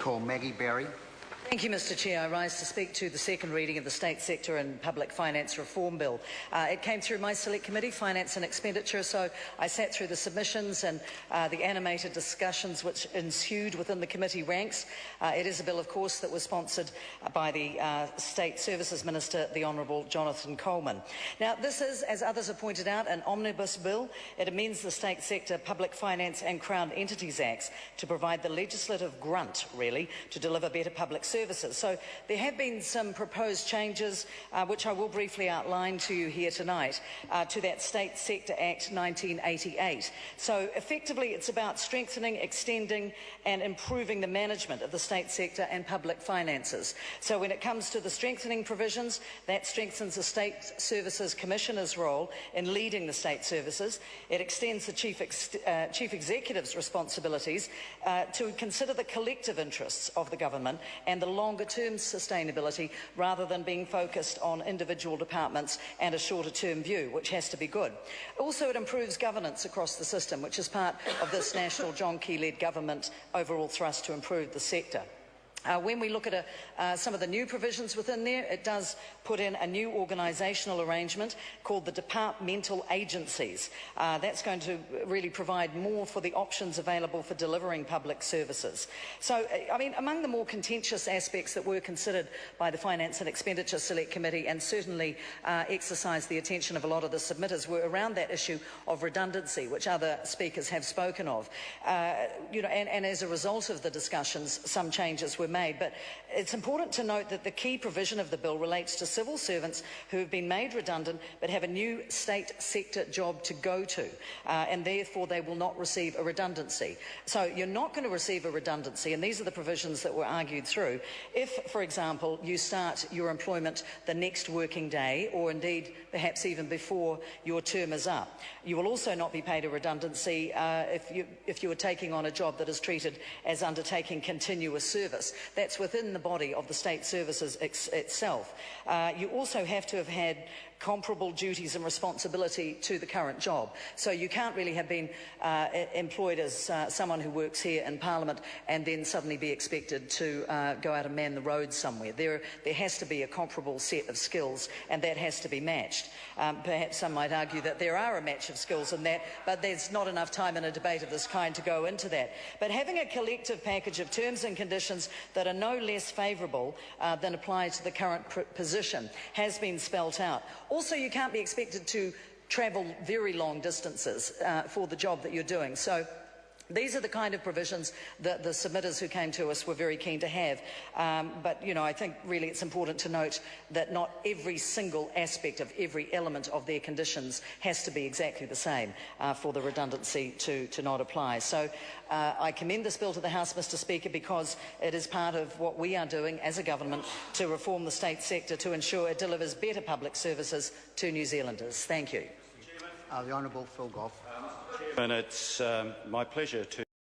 call Maggie Berry. Thank you, Mr Chair. I rise to speak to the second reading of the State Sector and Public Finance Reform Bill. It came through my Select Committee, Finance and Expenditure, so I sat through the submissions and the animated discussions which ensued within the committee ranks. It is a bill, of course, that was sponsored by the State Services Minister, the Honourable Jonathan Coleman. Now, this is, as others have pointed out, an omnibus bill. It amends the State Sector, Public Finance and Crown Entities Acts to provide the legislative grunt, really, to deliver better public services. So there have been some proposed changes, which I will briefly outline to you here tonight, to that State Sector Act 1988. So effectively it's about strengthening, extending and improving the management of the state sector and public finances. So when it comes to the strengthening provisions, that strengthens the State Services Commissioner's role in leading the state services. It extends the Chief Executive's responsibilities to consider the collective interests of the government and the longer-term sustainability rather than being focused on individual departments and a shorter-term view, which has to be good. Also, it improves governance across the system, which is part of this national John Key-led government overall thrust to improve the sector. When we look at some of the new provisions within there, it does put in a new organisational arrangement called the departmental agencies. That's going to really provide more for the options available for delivering public services. So, I mean, among the more contentious aspects that were considered by the Finance and Expenditure Select Committee and certainly exercised the attention of a lot of the submitters were around that issue of redundancy, which other speakers have spoken of. And as a result of the discussions, some changes were made, but it's important to note that the key provision of the bill relates to civil servants who have been made redundant but have a new state sector job to go to, and therefore they will not receive a redundancy. So you're not going to receive a redundancy, and these are the provisions that were argued through, if, for example, you start your employment the next working day, or indeed perhaps even before your term is up. You will also not be paid a redundancy if you are taking on a job that is treated as undertaking continuous service. That's within the body of the state services itself. You also have to have had comparable duties and responsibility to the current job. So you can't really have been employed as someone who works here in Parliament and then suddenly be expected to go out and man the roads somewhere. There has to be a comparable set of skills, and that has to be matched. Perhaps some might argue that there are a match of skills in that, but there's not enough time in a debate of this kind to go into that. But having a collective package of terms and conditions that are no less favourable than apply to the current position has been spelt out. Also, you can't be expected to travel very long distances for the job that you're doing. So these are the kind of provisions that the submitters who came to us were very keen to have. But, you know, I think really it's important to note that not every single aspect of every element of their conditions has to be exactly the same for the redundancy to not apply. So I commend this bill to the House, Mr Speaker, because it is part of what we are doing as a government to reform the state sector to ensure it delivers better public services to New Zealanders. Thank you. The Honourable Phil Goff. And it's my pleasure to